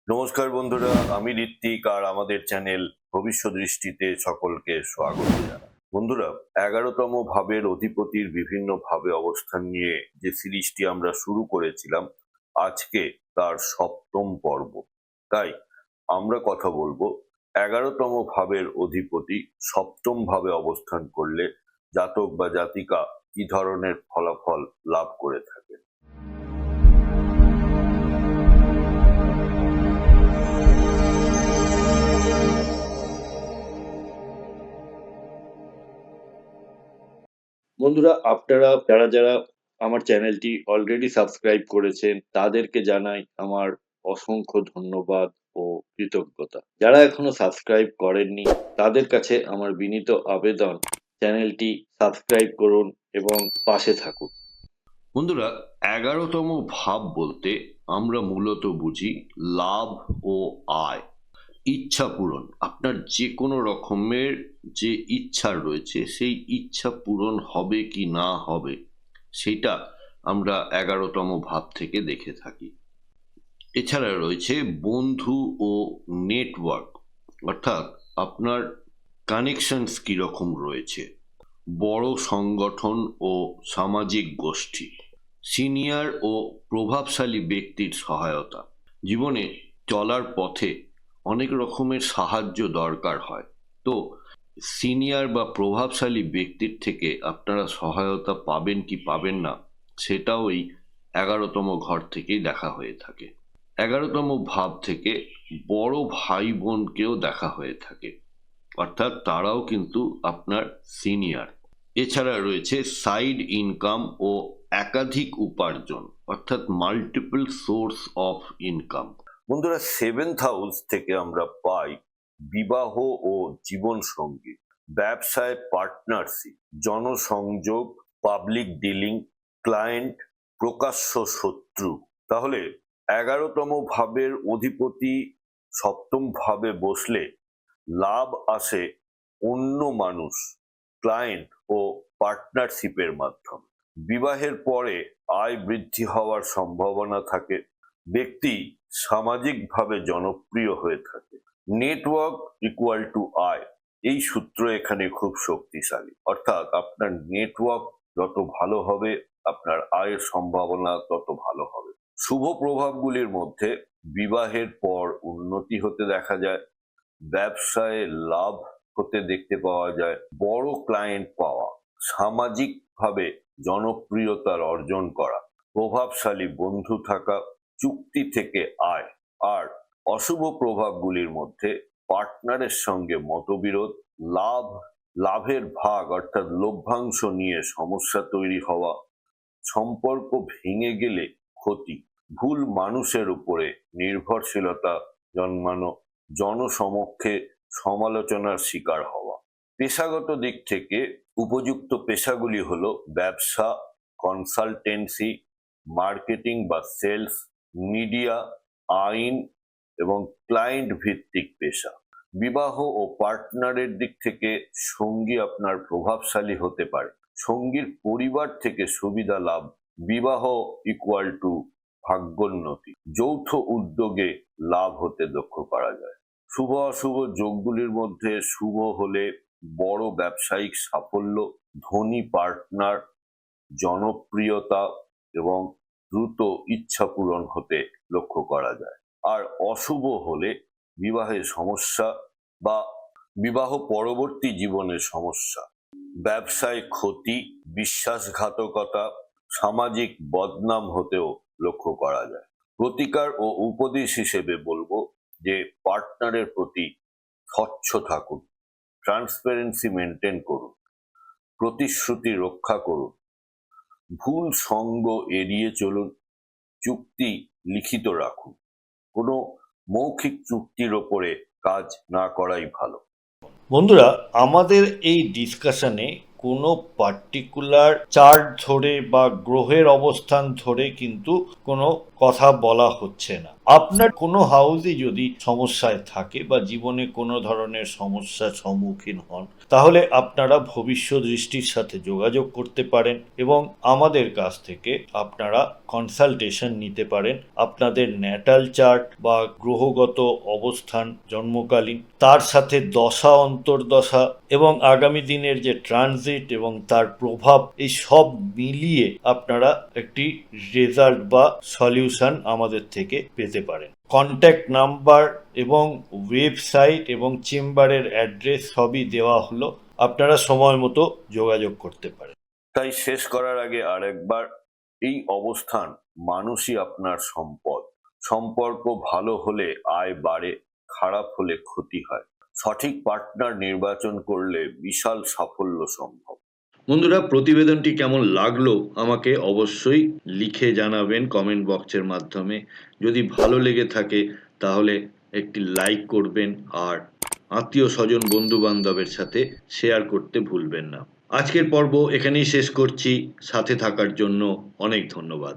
নমস্কার বন্ধুরা, আমি ঋত্বিক আর আমাদের চ্যানেল ভবিষ্যৎ দৃষ্টিতে সকলকে স্বাগত জানাই। বন্ধুরা, 11তম ভাবের অধিপতির বিভিন্ন ভাবে অবস্থান নিয়ে যে সিরিজটি আমরা শুরু করেছিলাম, আজকে তার 7ম পর্ব। তাই আমরা কথা বলবো 11তম ভাবের অধিপতি 7ম ভাবে অবস্থান করলে জাতক বা জাতিকা কি ধরনের ফলাফল লাভ করে থাকে। বন্ধুরা, আপনারা যারা আমার চ্যানেলটি অলরেডি সাবস্ক্রাইব করেছেন তাদেরকে জানাই আমার অসংখ্য ধন্যবাদ ও কৃতজ্ঞতা। যারা এখনো সাবস্ক্রাইব করেননি তাদের কাছে আমার বিনীত আবেদন, চ্যানেলটি সাবস্ক্রাইব করুন এবং পাশে থাকুন। বন্ধুরা, 11তম ভাব বলতে আমরা মূলত বুঝি লাভ ও আয়, ইচ্ছা পূরণ। আপনার যে কোনো রকমের যে ইচ্ছা রয়েছে সেই ইচ্ছা পূরণ হবে কি না হবে সেটা আমরা 11তম ভাব থেকে দেখে থাকি। এছাড়া রয়েছে বন্ধু ও নেটওয়ার্ক, অর্থাৎ আপনার কানেকশনস কিরকম রয়েছে, বড় সংগঠন ও সামাজিক গোষ্ঠী, সিনিয়র ও প্রভাবশালী ব্যক্তির সহায়তা। জীবনে চলার পথে অনেক রকমের সাহায্য দরকার হয়, তো সিনিয়র বা প্রভাবশালী ব্যক্তির থেকে আপনারা সহায়তা পাবেন কি পাবেন না সেটাও এই 11তম ঘর থেকেই দেখা হয়ে থাকে। 11তম ভাব থেকে বড় ভাই বোনকেও দেখা হয়ে থাকে, অর্থাৎ তারাও কিন্তু আপনার সিনিয়র। এছাড়া রয়েছে সাইড ইনকাম ও একাধিক উপার্জন, অর্থাৎ মাল্টিপল সোর্স অফ ইনকাম। বন্ধুরা, 7th হাউস থেকে আমরা পাই বিবাহ ও জীবন সঙ্গী, ব্যবসায় পার্টনারশিপ, জনসংযোগ, পাবলিক ডিলিং, ক্লায়েন্ট, প্রকাশ্য শত্রু। তাহলে 11তম ভাবের অধিপতি 7ম ভাবে বসলে লাভ আসে অন্য মানুষ, ক্লায়েন্ট ও পার্টনারশিপের মাধ্যমে। বিবাহের পরে আয় বৃদ্ধি হওয়ার সম্ভাবনা থাকে, ব্যক্তি সামাজিকভাবে জনপ্রিয় হয়ে থাকে। নেটওয়ার্ক ইকুয়াল টু আয়, এই সূত্র এখানে খুব শক্তিশালী। অর্থাৎ আপনার নেটওয়ার্ক যত ভালো হবে আপনার আয়ের সম্ভাবনা তত ভালো হবে। শুভ প্রভাবগুলির মধ্যে বিবাহের পর উন্নতি হতে দেখা যায়, ব্যবসায় লাভ হতে দেখতে পাওয়া যায়, বড় ক্লায়েন্ট পাওয়া, সামাজিকভাবে জনপ্রিয়তার অর্জন করা, প্রভাবশালী বন্ধু থাকা, চুক্তি থেকে আয়। আর অশুভ প্রভাবগুলির মধ্যে পার্টনারের সঙ্গে মতবিরোধ, লাভের ভাগ অর্থাৎ লভ্যাংশ নিয়ে সমস্যা তৈরি হওয়া, সম্পর্ক ভেঙে গেলে ক্ষতি, ভুল মানুষের উপরে নির্ভরশীলতা জন্মানো, জনসমক্ষে সমালোচনার শিকার হওয়া। পেশাগত দিক থেকে উপযুক্ত পেশাগুলি হলো ব্যবসা, কনসালটেন্সি, মার্কেটিং বা সেলস, মিডিয়া, আইন এবং ক্লায়েন্ট ভিত্তিক পেশা। বিবাহ ও পার্টনারের দিক থেকে সঙ্গী আপনার প্রভাবশালী হতে পারে, সঙ্গীর পরিবার থেকে সুবিধা লাভ, বিবাহ ইকুয়াল টু ভাগ্যোন্নতি, যৌথ উদ্যোগে লাভ হতে লক্ষ্য করা যায়। শুভ অশুভ যোগগুলির মধ্যে শুভ হলে বড় ব্যবসায়িক সাফল্য, ধনী পার্টনার, জনপ্রিয়তা এবং দ্রুত ইচ্ছা পূরণ হতে লক্ষ্য করা যায়। আর অশুভ হলে বিবাহের সমস্যা বা বিবাহ পরবর্তী জীবনের সমস্যা, ব্যবসায় ক্ষতি, বিশ্বাসঘাতকতা, সামাজিক বদনাম হতেও লক্ষ্য করা যায়। প্রতিকার ও উপদেশ হিসেবে বলবো যে পার্টনারের প্রতি স্বচ্ছ থাকুন, ট্রান্সপারেন্সি মেনটেন করুন, প্রতিশ্রুতি রক্ষা করুন, ভুল সঙ্গ এড়িয়ে চলুন, চুক্তি লিখিত রাখুন, কোনো মৌখিক চুক্তির ওপরে কাজ না করাই ভালো। বন্ধুরা, আমাদের এই ডিসকাশনে কোনো পার্টিকুলার চার্ট ধরে বা গ্রহের অবস্থান ধরে কিন্তু কোনো কথা বলা হচ্ছে না। আপনার কোনো হাউসই যদি সমস্যায় থাকে বা জীবনে কোনো ধরনের সমস্যার সম্মুখীন হন, তাহলে আপনারা ভবিষ্যৎ দৃষ্টির সাথে যোগাযোগ করতে পারেন এবং আমাদের কাছ থেকে আপনারা কনসালটেশন নিতে পারেন। আপনাদের ন্যাটাল চার্ট বা গ্রহগত অবস্থান জন্মকালীন, তার সাথে দশা অন্তর্দশা এবং আগামী দিনের যে ট্রানজিট এবং তার প্রভাব, এই সব মিলিয়ে আপনারা একটি রেজাল্ট বা সলিউশন আমাদের থেকে পেতে পারেন। কন্ট্যাক্ট নাম্বার এবং ওয়েবসাইট এবং চেম্বারের অ্যাড্রেস সবই দেওয়া হলো, আপনারা সময় মতো যোগাযোগ করতে পারেন। তাই শেষ করার আগে আরেকবার, এই অবস্থান মানুষই আপনার সম্পদ। সম্পর্ক ভালো হলে আয় বাড়ে, খারাপ হলে ক্ষতি হয়। সঠিক পার্টনার নির্বাচন করলে বিশাল সাফল্য সম্ভব। বন্ধুরা, প্রতিবেদনটি কেমন লাগলো আমাকে অবশ্যই লিখে জানাবেন কমেন্ট বক্সের মাধ্যমে। যদি ভালো লেগে থাকে তাহলে একটি লাইক করবেন আর আত্মীয় স্বজন বন্ধু বান্ধবের সাথে শেয়ার করতে ভুলবেন না। আজকের পর্ব এখানেই শেষ করছি। সাথে থাকার জন্য অনেক ধন্যবাদ।